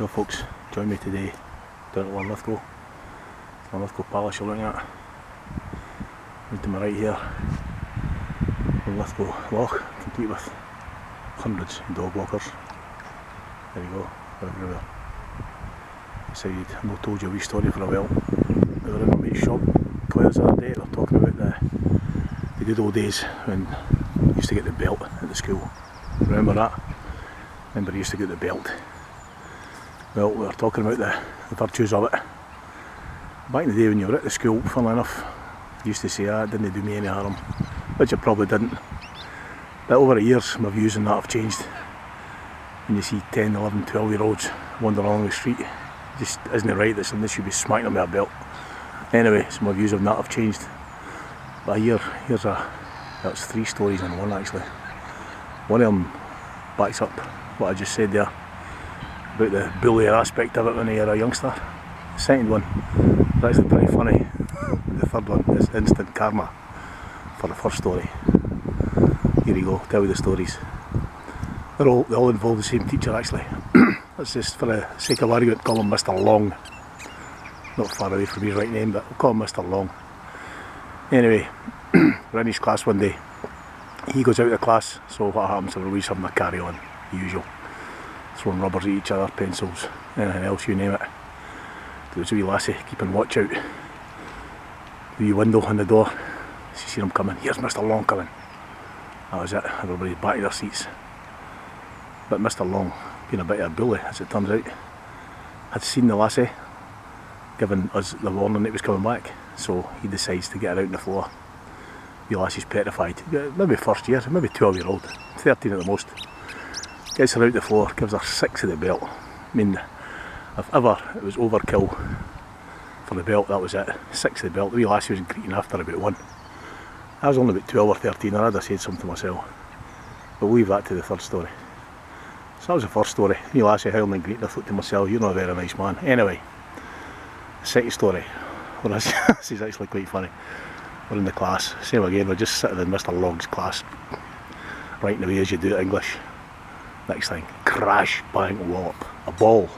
Well folks, join me today down at Linlithgow Palace you're looking at. Right to my right here, Linlithgow Loch, complete with hundreds of dog walkers. There you go, everywhere. Decided I've not told you a wee story for a while. We were in our mate's shop, Claire's the other day, they were talking about the good old days when you used to get the belt at the school. Remember that? Remember you used to get the belt? Well, we were talking about the virtues of it. Back in the day when you were at the school, funnily enough, I used to say, it didn't do me any harm, which it probably didn't. But over the years, my views on that have changed. When you see 10, 11, 12 year olds wandering along the street, it just isn't right that somebody should be smacking them with a belt. Anyway, so my views on that have changed. But that's 3 stories in one actually. One of them backs up what I just said there, about the bullier aspect of it when you're a youngster. The second one is actually pretty funny. The third one is instant karma for the first story. Here you go, tell you the stories. They all involve the same teacher actually. Let's just, for the sake of argument, call him Mr. Long. Not far away from his right name, but we'll call him Mr. Long. Anyway, we're in his class one day. He goes out of the class, so what happens? We're always having a carry on, the usual. Throwing rubbers at each other, pencils, anything else, you name it. There's a wee lassie keeping watch out. The wee window on the door. She seen him coming. Here's Mr. Long coming. That was it. Everybody's back to their seats. But Mr. Long, being a bit of a bully as it turns out, had seen the lassie, giving us the warning that he was coming back. So he decides to get her out on the floor. The lassie's petrified. Maybe first year, maybe 12-year-old, 13 at the most. Gets her out the floor, gives her 6 of the belt. I mean, if ever it was overkill for the belt, that was it. 6 of the belt. The wee lassie was greeting after about 1. I was only about 12 or 13, and I'd have said something to myself. But we'll leave that to the third story. So that was the first story. The wee lassie howling and greeting, I thought to myself, you're not a very nice man. Anyway, the second story, well, this is actually quite funny. We're in the class, same again, we're just sitting in Mr. Long's class, writing away as you do at English. Next thing, crash, bang, wallop. A ball,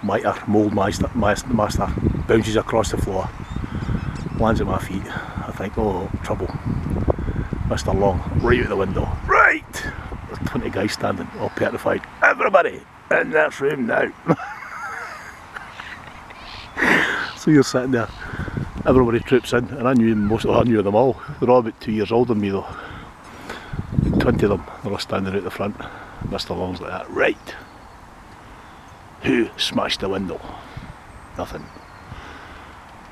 mitre, mould master, bounces across the floor, lands at my feet. I think, oh, trouble. Mr. Long, right out the window. Right! There's 20 guys standing, all petrified. Everybody in this room now. So you're sitting there, everybody troops in, and I knew them all. They're all about 2 years older than me though. 20 of them, they're all standing out the front. Mr. Long's like that, right. Who smashed the window? Nothing.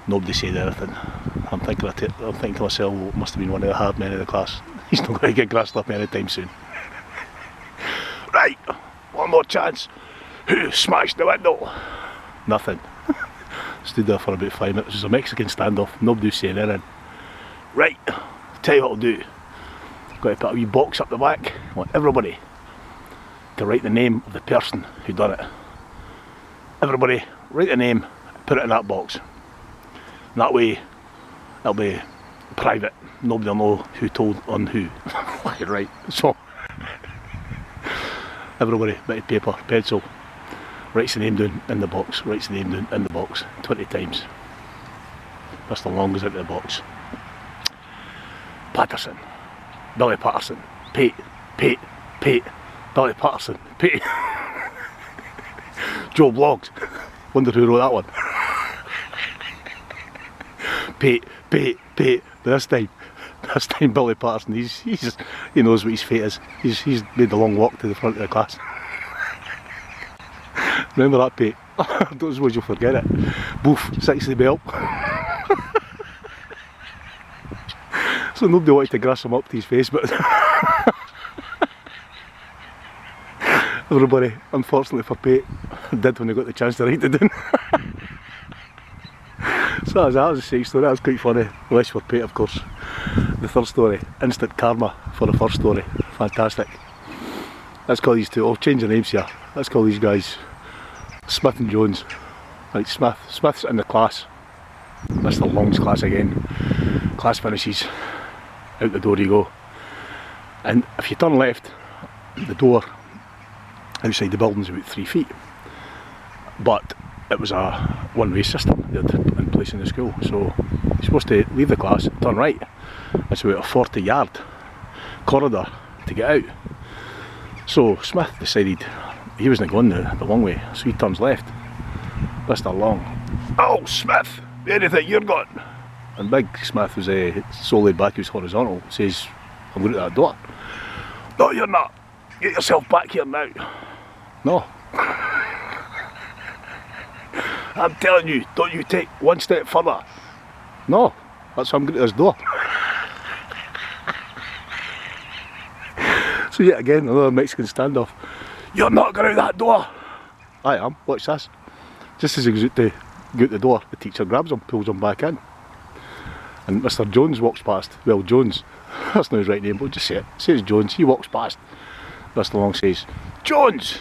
Nobody said anything. I'm thinking to myself, well, it must have been one of the hard men of the class. He's not going to get grassed up anytime soon. Right, one more chance. Who smashed the window? Nothing. Stood there for about 5 minutes. It was a Mexican standoff. Nobody was saying anything. Right, tell you what I'll do. Got to put a wee box up the back. I want everybody to write the name of the person who done it. Everybody write the name, put it in that box. And that way it'll be private. Nobody will know who told on who. Right, so everybody, bit of paper, pencil, writes the name down in the box, writes the name down in the box 20 times. Mr. Long goes into the box. Patterson, Billy Patterson, Pete, Billy Patterson, Pete. Joe Bloggs, wonder who wrote that one. Pete, this time Billy Patterson, he knows what his fate is. He's made the long walk to the front of the class. Remember that, Pete? I don't suppose you'll forget it. Boof, 6 of the belt. So nobody wanted to grass him up to his face, but everybody, unfortunately for Pete, did when they got the chance to write it down. So that was the second story. That was quite funny. Less for Pete, of course. The third story, instant karma for the first story. Fantastic. Let's call these two, I'll change the names here. Let's call these guys Smith and Jones. Right, Smith's in the class. Mr. Long's class again. Class finishes. Out the door you go. And if you turn left, the door outside the building's about 3 feet. but it was a one-way system they had in place in the school. So you're supposed to leave the class, turn right. It's about a 40-yard corridor to get out. So Smith decided he wasn't going the long way, so he turns left. Mr. Long, "Oh, Smith, where do you think you're going?" And Big Smith was so laid back, he was horizontal, says, "I'm going to that door." "No, you're not. Get yourself back here now." "No." "I'm telling you, don't you take one step further." "No, that's why I'm going to this door." So yet again, another Mexican standoff. "You're not going out that door." "I am, watch this." Just as he goes out to go out the door, the teacher grabs him, pulls him back in. And Mr. Jones walks past. Well, Jones, that's not his right name, but just say it. Say it's Jones, he walks past. Mr. Long says, "Jones,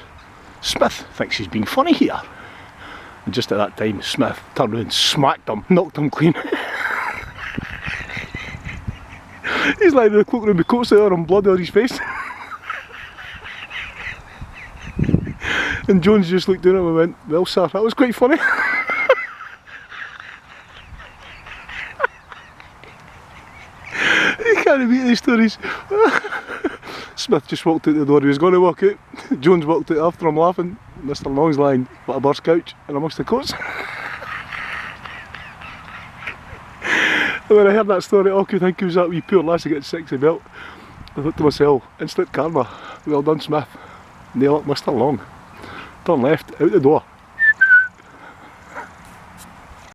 Smith thinks he's being funny here." And just at that time, Smith turned around, smacked him, knocked him clean. He's lying in the cloakroom with coats there and blood on his face. And Jones just looked down at him and went, "Well, sir, that was quite funny." You can't beat these stories. Smith just walked out the door, he was going to walk out. Jones walked out after him laughing. Mr. Long's lying on a burst couch and amongst the coats. And when I heard that story, all I could think was that wee poor lassie getting 60 belt. I thought to myself, instant karma. Well done, Smith. Nail it, Mr. Long. Turn left, out the door.